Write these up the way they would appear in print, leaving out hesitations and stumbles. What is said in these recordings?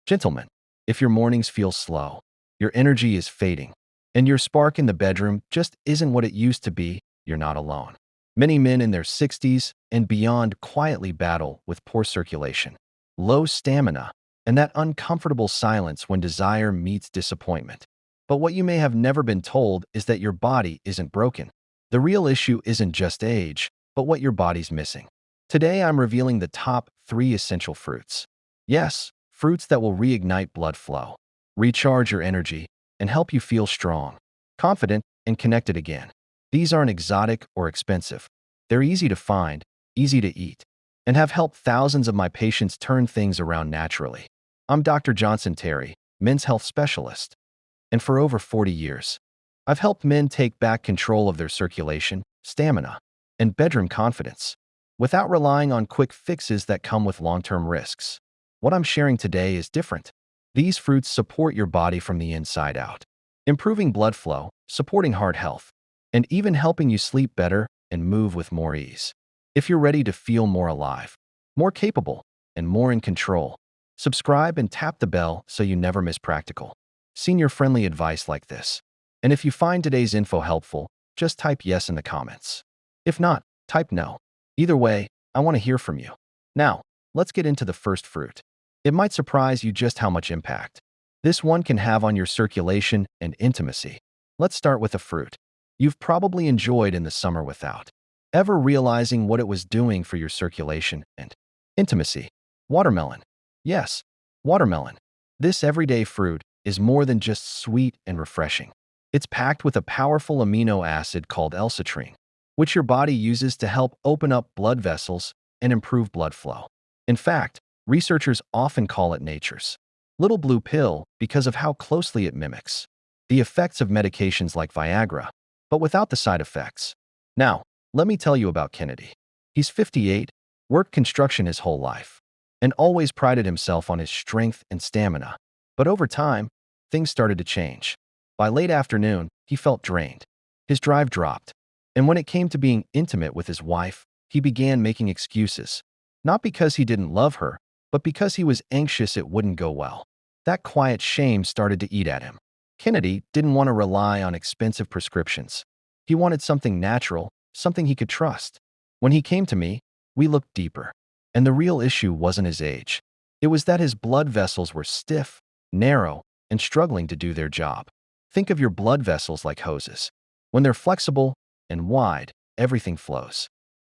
Gentlemen, if your mornings feel slow, your energy is fading, and your spark in the bedroom just isn't what it used to be, you're not alone. Many men in their 60s and beyond quietly battle with poor circulation, low stamina, and that uncomfortable silence when desire meets disappointment. But what you may have never been told is that your body isn't broken. The real issue isn't just age, but what your body's missing. Today, I'm revealing the top 3 essential fruits. Yes, fruits that will reignite blood flow, recharge your energy, and help you feel strong, confident, and connected again. These aren't exotic or expensive. They're easy to find, easy to eat, and have helped thousands of my patients turn things around naturally. I'm Dr. Jonson Tery, men's health specialist, and for over 40 years, I've helped men take back control of their circulation, stamina, and bedroom confidence without relying on quick fixes that come with long-term risks. What I'm sharing today is different. These fruits support your body from the inside out, improving blood flow, supporting heart health, and even helping you sleep better and move with more ease. If you're ready to feel more alive, more capable, and more in control, subscribe and tap the bell so you never miss practical, senior-friendly advice like this. And if you find today's info helpful, just type yes in the comments. If not, type no. Either way, I want to hear from you. Now, let's get into the first fruit. It might surprise you just how much impact this one can have on your circulation and intimacy. Let's start with a fruit you've probably enjoyed in the summer without ever realizing what it was doing for your circulation and intimacy. Watermelon. Yes, watermelon. This everyday fruit is more than just sweet and refreshing. It's packed with a powerful amino acid called L-citrine, which your body uses to help open up blood vessels and improve blood flow. In fact, researchers often call it nature's little blue pill because of how closely it mimics the effects of medications like Viagra, but without the side effects. Now, let me tell you about Kennedy. He's 58, worked construction his whole life, and always prided himself on his strength and stamina. But over time, things started to change. By late afternoon, he felt drained. His drive dropped. And when it came to being intimate with his wife, he began making excuses. Not because he didn't love her, but because he was anxious it wouldn't go well. That quiet shame started to eat at him. Kennedy didn't want to rely on expensive prescriptions. He wanted something natural, something he could trust. When he came to me, we looked deeper. And the real issue wasn't his age. It was that his blood vessels were stiff, narrow, and struggling to do their job. Think of your blood vessels like hoses. When they're flexible and wide, everything flows.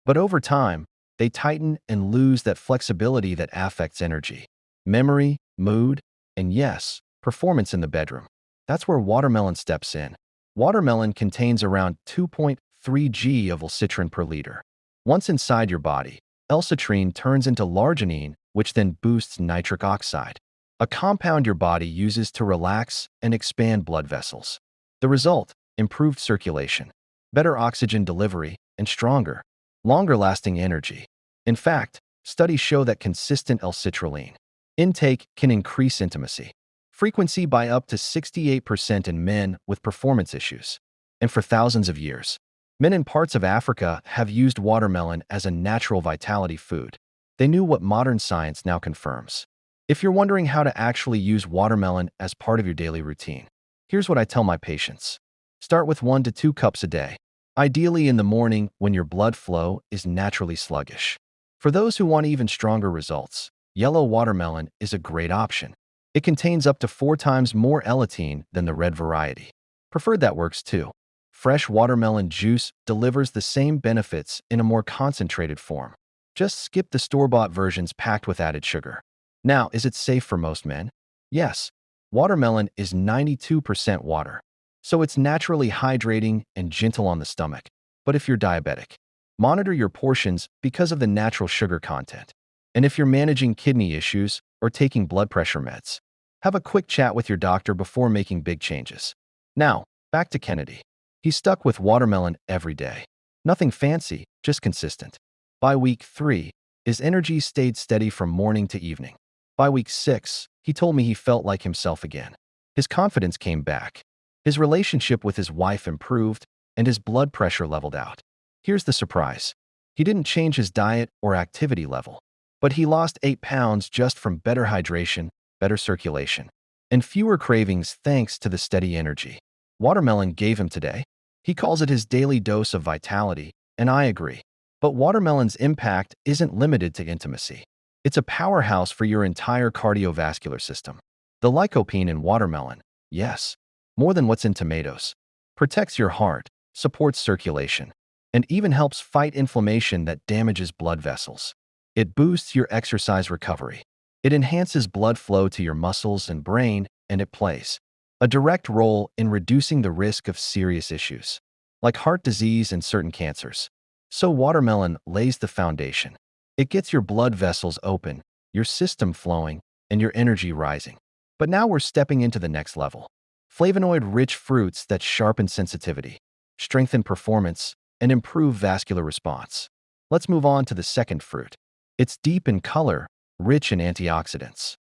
But over time, they tighten and lose that flexibility that affects energy, memory, mood, and yes, performance in the bedroom. That's where watermelon steps in. Watermelon contains around 2.3 g of L-citrine per liter. Once inside your body, L-citrine turns into l'arginine, which then boosts nitric oxide, a compound your body uses to relax and expand blood vessels. The result? Improved circulation, better oxygen delivery, and stronger, longer-lasting energy. In fact, studies show that consistent L-citrulline intake can increase intimacy frequency by up to 68% in men with performance issues. And for thousands of years, men in parts of Africa have used watermelon as a natural vitality food. They knew what modern science now confirms. If you're wondering how to actually use watermelon as part of your daily routine, here's what I tell my patients. Start with 1 to 2 cups a day, ideally in the morning when your blood flow is naturally sluggish. For those who want even stronger results, yellow watermelon is a great option. It contains up to 4 times more L-citrine than the red variety. Preferred that works too. Fresh watermelon juice delivers the same benefits in a more concentrated form. Just skip the store-bought versions packed with added sugar. Now, is it safe for most men? Yes. Watermelon is 92% water, so it's naturally hydrating and gentle on the stomach. But if you're diabetic, monitor your portions because of the natural sugar content. And if you're managing kidney issues or taking blood pressure meds, have a quick chat with your doctor before making big changes. Now, back to Kennedy. He stuck with watermelon every day. Nothing fancy, just consistent. By week 3, his energy stayed steady from morning to evening. By week 6, he told me he felt like himself again. His confidence came back. His relationship with his wife improved, and his blood pressure leveled out. Here's the surprise. He didn't change his diet or activity level, but he lost 8 pounds just from better hydration, better circulation, and fewer cravings thanks to the steady energy watermelon gave him today. He calls it his daily dose of vitality, and I agree. But watermelon's impact isn't limited to intimacy. It's a powerhouse for your entire cardiovascular system. The lycopene in watermelon, yes, more than what's in tomatoes, protects your heart, supports circulation, and even helps fight inflammation that damages blood vessels. It boosts your exercise recovery. It enhances blood flow to your muscles and brain, and it plays a direct role in reducing the risk of serious issues, like heart disease and certain cancers. So watermelon lays the foundation. It gets your blood vessels open, your system flowing, and your energy rising. But now we're stepping into the next level. Flavonoid-rich fruits that sharpen sensitivity, strengthen performance, and improve vascular response. Let's move on to the second fruit. It's deep in color, rich in antioxidants.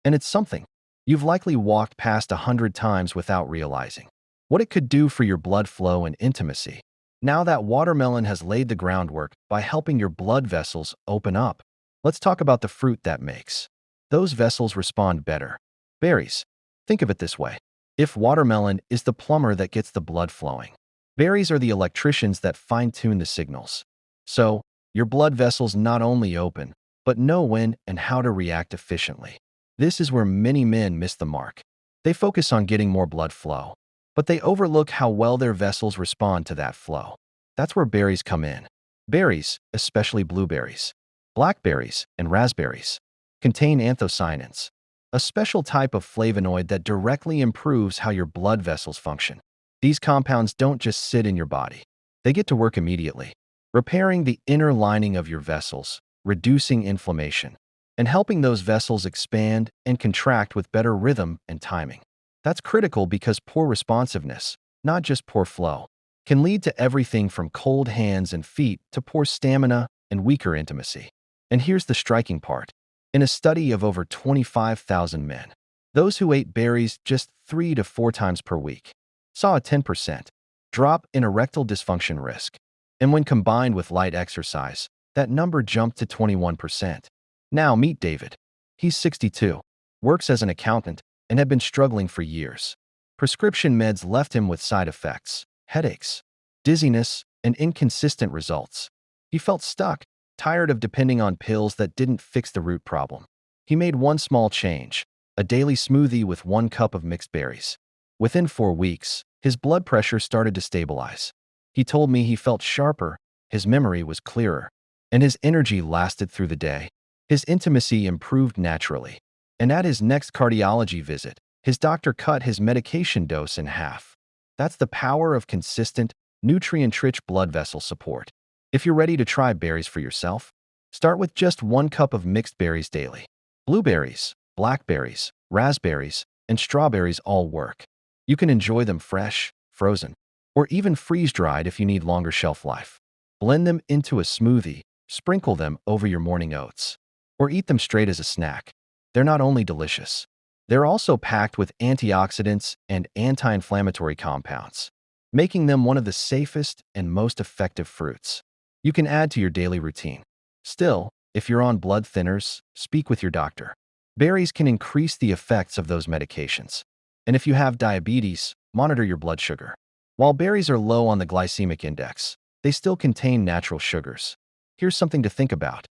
And it's something you've likely walked past 100 times without realizing what it could do for your blood flow and intimacy. Now that watermelon has laid the groundwork by helping your blood vessels open up, let's talk about the fruit that makes those vessels respond better. Berries. Think of it this way. If watermelon is the plumber that gets the blood flowing, berries are the electricians that fine-tune the signals. So, your blood vessels not only open, but know when and how to react efficiently. This is where many men miss the mark. They focus on getting more blood flow, but they overlook how well their vessels respond to that flow. That's where berries come in. Berries, especially blueberries, blackberries, and raspberries, contain anthocyanins, a special type of flavonoid that directly improves how your blood vessels function. These compounds don't just sit in your body. They get to work immediately, repairing the inner lining of your vessels, reducing inflammation, and helping those vessels expand and contract with better rhythm and timing. That's critical because poor responsiveness, not just poor flow, can lead to everything from cold hands and feet to poor stamina and weaker intimacy. And here's the striking part. In a study of over 25,000 men, those who ate berries just 3 to 4 times per week saw a 10% drop in erectile dysfunction risk. And when combined with light exercise, that number jumped to 21%. Now meet David. He's 62, works as an accountant, and had been struggling for years. Prescription meds left him with side effects, headaches, dizziness, and inconsistent results. He felt stuck, tired of depending on pills that didn't fix the root problem. He made one small change, a daily smoothie with 1 cup of mixed berries. Within 4 weeks, his blood pressure started to stabilize. He told me he felt sharper, his memory was clearer, and his energy lasted through the day. His intimacy improved naturally. And at his next cardiology visit, his doctor cut his medication dose in half. That's the power of consistent, nutrient-rich blood vessel support. If you're ready to try berries for yourself, start with just 1 cup of mixed berries daily. Blueberries, blackberries, raspberries, and strawberries all work. You can enjoy them fresh, frozen, or even freeze-dried if you need longer shelf life. Blend them into a smoothie, sprinkle them over your morning oats, or eat them straight as a snack. They're not only delicious, they're also packed with antioxidants and anti-inflammatory compounds, making them one of the safest and most effective fruits you can add to your daily routine. Still, if you're on blood thinners, speak with your doctor. Berries can increase the effects of those medications. And if you have diabetes, monitor your blood sugar. While berries are low on the glycemic index, they still contain natural sugars. Here's something to think about.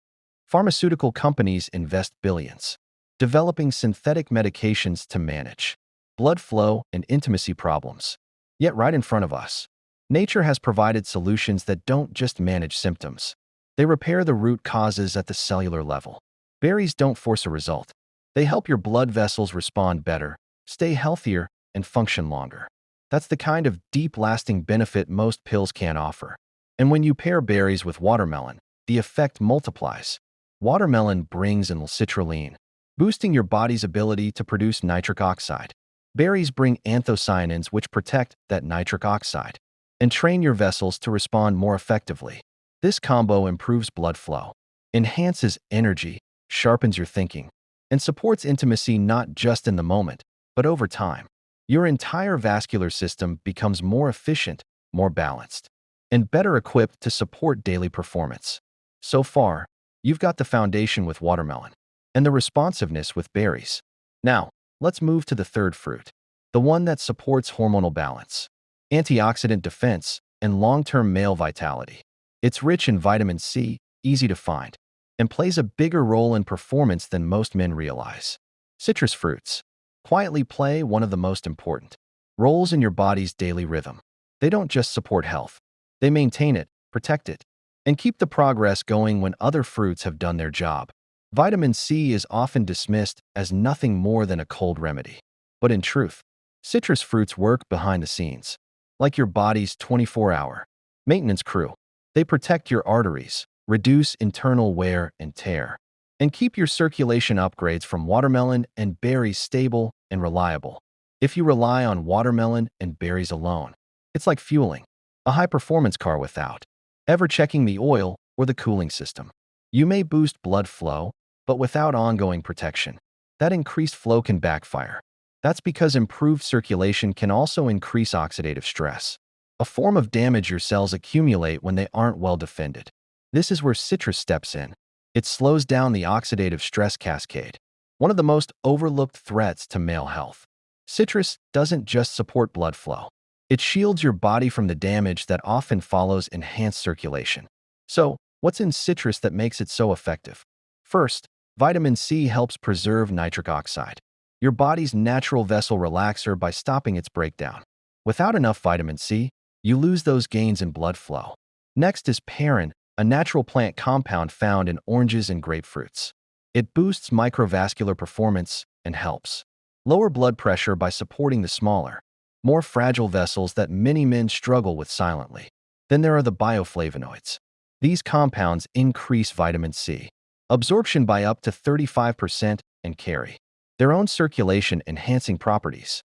Pharmaceutical companies invest billions developing synthetic medications to manage blood flow and intimacy problems. Yet right in front of us, nature has provided solutions that don't just manage symptoms. They repair the root causes at the cellular level. Berries don't force a result. They help your blood vessels respond better, stay healthier, and function longer. That's the kind of deep, lasting benefit most pills can't offer. And when you pair berries with watermelon, the effect multiplies. Watermelon brings in citrulline, boosting your body's ability to produce nitric oxide. Berries bring anthocyanins, which protect that nitric oxide and train your vessels to respond more effectively. This combo improves blood flow, enhances energy, sharpens your thinking, and supports intimacy not just in the moment, but over time. Your entire vascular system becomes more efficient, more balanced, and better equipped to support daily performance. So far, you've got the foundation with watermelon and the responsiveness with berries. Now, let's move to the third fruit, the one that supports hormonal balance, antioxidant defense, and long-term male vitality. It's rich in vitamin C, easy to find, and plays a bigger role in performance than most men realize. Citrus fruits quietly play one of the most important roles in your body's daily rhythm. They don't just support health, they maintain it, protect it, and keep the progress going when other fruits have done their job. Vitamin C is often dismissed as nothing more than a cold remedy. But in truth, citrus fruits work behind the scenes, like your body's 24-hour maintenance crew. They protect your arteries, reduce internal wear and tear, and keep your circulation upgrades from watermelon and berries stable and reliable. If you rely on watermelon and berries alone, it's like fueling a high-performance car without ever checking the oil or the cooling system. You may boost blood flow, but without ongoing protection, that increased flow can backfire. That's because improved circulation can also increase oxidative stress, a form of damage your cells accumulate when they aren't well defended. This is where citrus steps in. It slows down the oxidative stress cascade, one of the most overlooked threats to male health. Citrus doesn't just support blood flow. It shields your body from the damage that often follows enhanced circulation. So, what's in citrus that makes it so effective? First, vitamin C helps preserve nitric oxide, your body's natural vessel relaxer, by stopping its breakdown. Without enough vitamin C, you lose those gains in blood flow. Next is perin, a natural plant compound found in oranges and grapefruits. It boosts microvascular performance and helps lower blood pressure by supporting the smaller, more fragile vessels that many men struggle with silently. Then there are the bioflavonoids. These compounds increase vitamin C absorption by up to 35% and carry their own circulation-enhancing properties.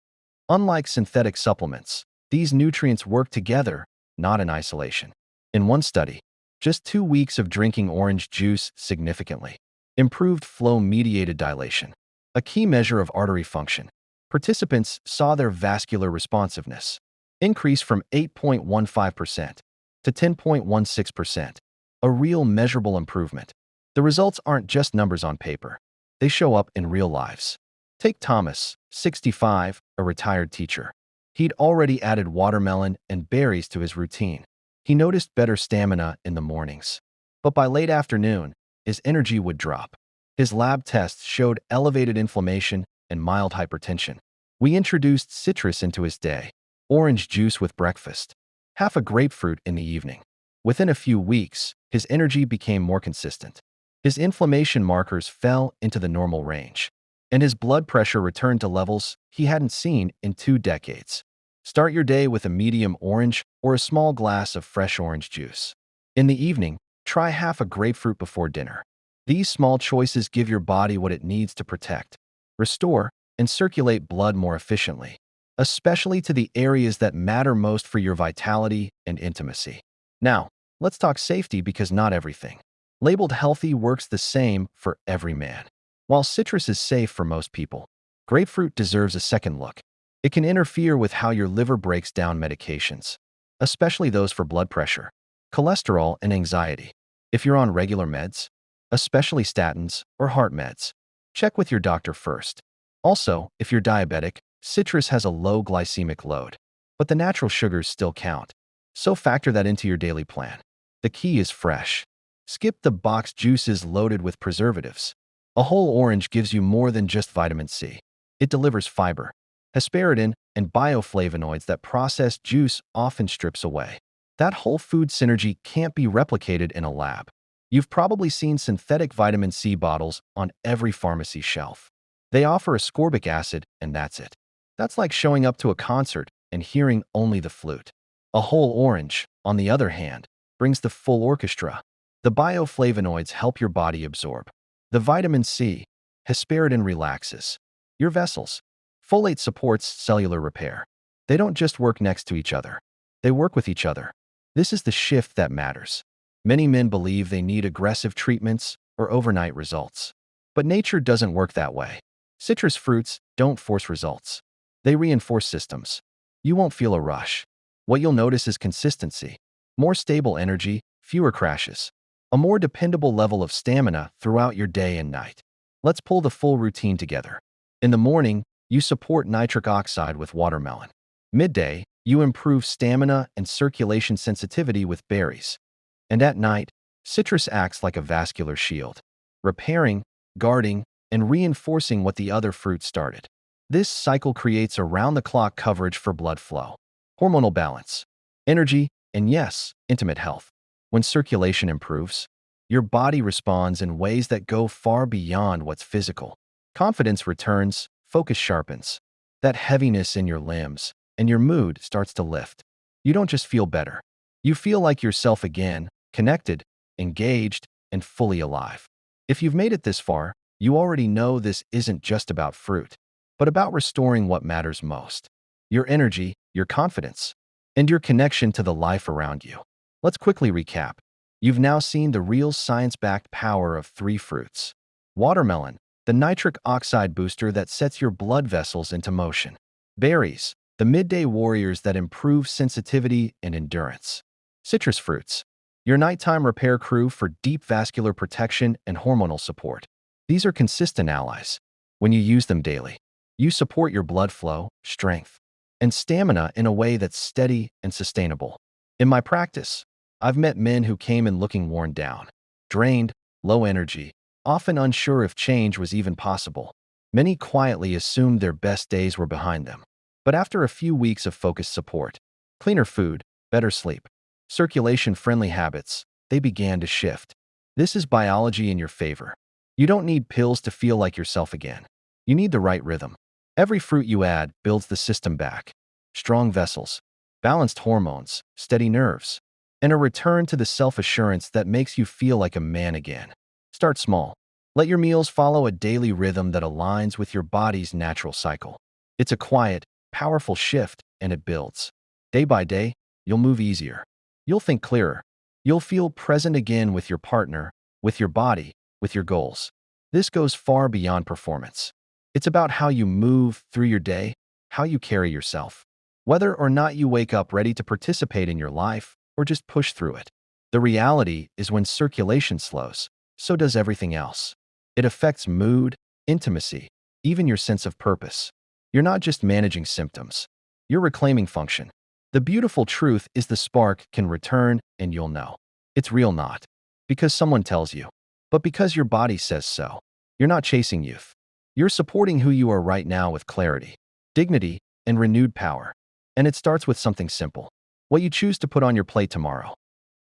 Unlike synthetic supplements, these nutrients work together, not in isolation. In one study, just 2 weeks of drinking orange juice significantly improved flow-mediated dilation, a key measure of artery function. Participants saw their vascular responsiveness increase from 8.15% to 10.16%, a real measurable improvement. The results aren't just numbers on paper. They show up in real lives. Take Thomas, 65, a retired teacher. He'd already added watermelon and berries to his routine. He noticed better stamina in the mornings. But by late afternoon, his energy would drop. His lab tests showed elevated inflammation and mild hypertension. We introduced citrus into his day. Orange juice with breakfast, half a grapefruit in the evening. Within a few weeks, his energy became more consistent. His inflammation markers fell into the normal range, and his blood pressure returned to levels he hadn't seen in 2 decades. Start your day with a medium orange or a small glass of fresh orange juice. In the evening, try half a grapefruit before dinner. These small choices give your body what it needs to protect, restore, and circulate blood more efficiently, especially to the areas that matter most for your vitality and intimacy. Now, let's talk safety, because not everything labeled healthy works the same for every man. While citrus is safe for most people, grapefruit deserves a second look. It can interfere with how your liver breaks down medications, especially those for blood pressure, cholesterol, and anxiety. If you're on regular meds, especially statins or heart meds, check with your doctor first. Also, if you're diabetic, citrus has a low glycemic load, but the natural sugars still count, so factor that into your daily plan. The key is fresh. Skip the boxed juices loaded with preservatives. A whole orange gives you more than just vitamin C. It delivers fiber, hesperidin, and bioflavonoids that processed juice often strips away. That whole food synergy can't be replicated in a lab. You've probably seen synthetic vitamin C bottles on every pharmacy shelf. They offer ascorbic acid, and that's it. That's like showing up to a concert and hearing only the flute. A whole orange, on the other hand, brings the full orchestra. The bioflavonoids help your body absorb the vitamin C. Hesperidin relaxes your vessels. Folate supports cellular repair. They don't just work next to each other. They work with each other. This is the shift that matters. Many men believe they need aggressive treatments or overnight results. But nature doesn't work that way. Citrus fruits don't force results. They reinforce systems. You won't feel a rush. What you'll notice is consistency, more stable energy, fewer crashes, a more dependable level of stamina throughout your day and night. Let's pull the full routine together. In the morning, you support nitric oxide with watermelon. Midday, you improve stamina and circulation sensitivity with berries. And at night, citrus acts like a vascular shield, repairing, guarding, and reinforcing what the other fruit started. This cycle creates around-the-clock coverage for blood flow, hormonal balance, energy, and yes, intimate health. When circulation improves, your body responds in ways that go far beyond what's physical. Confidence returns, focus sharpens, that heaviness in your limbs, and your mood starts to lift. You don't just feel better. You feel like yourself again, connected, engaged, and fully alive. If you've made it this far, you already know this isn't just about fruit, but about restoring what matters most: your energy, your confidence, and your connection to the life around you. Let's quickly recap. You've now seen the real science-backed power of 3 fruits. Watermelon, the nitric oxide booster that sets your blood vessels into motion. Berries, the midday warriors that improve sensitivity and endurance. Citrus fruits, your nighttime repair crew for deep vascular protection and hormonal support. These are consistent allies. When you use them daily, you support your blood flow, strength, and stamina in a way that's steady and sustainable. In my practice, I've met men who came in looking worn down, drained, low energy, often unsure if change was even possible. Many quietly assumed their best days were behind them. But after a few weeks of focused support, cleaner food, better sleep, circulation-friendly habits, they began to shift. This is biology in your favor. You don't need pills to feel like yourself again. You need the right rhythm. Every fruit you add builds the system back. Strong vessels, balanced hormones, steady nerves, and a return to the self-assurance that makes you feel like a man again. Start small. Let your meals follow a daily rhythm that aligns with your body's natural cycle. It's a quiet, powerful shift, and it builds. Day by day, you'll move easier. You'll think clearer. You'll feel present again with your partner, with your body, with your goals. This goes far beyond performance. It's about how you move through your day, how you carry yourself. Whether or not you wake up ready to participate in your life or just push through it. The reality is when circulation slows, so does everything else. It affects mood, intimacy, even your sense of purpose. You're not just managing symptoms. You're reclaiming function. The beautiful truth is the spark can return and you'll know. It's real, not because someone tells you, but because your body says so. You're not chasing youth. You're supporting who you are right now with clarity, dignity, and renewed power. And it starts with something simple: what you choose to put on your plate tomorrow.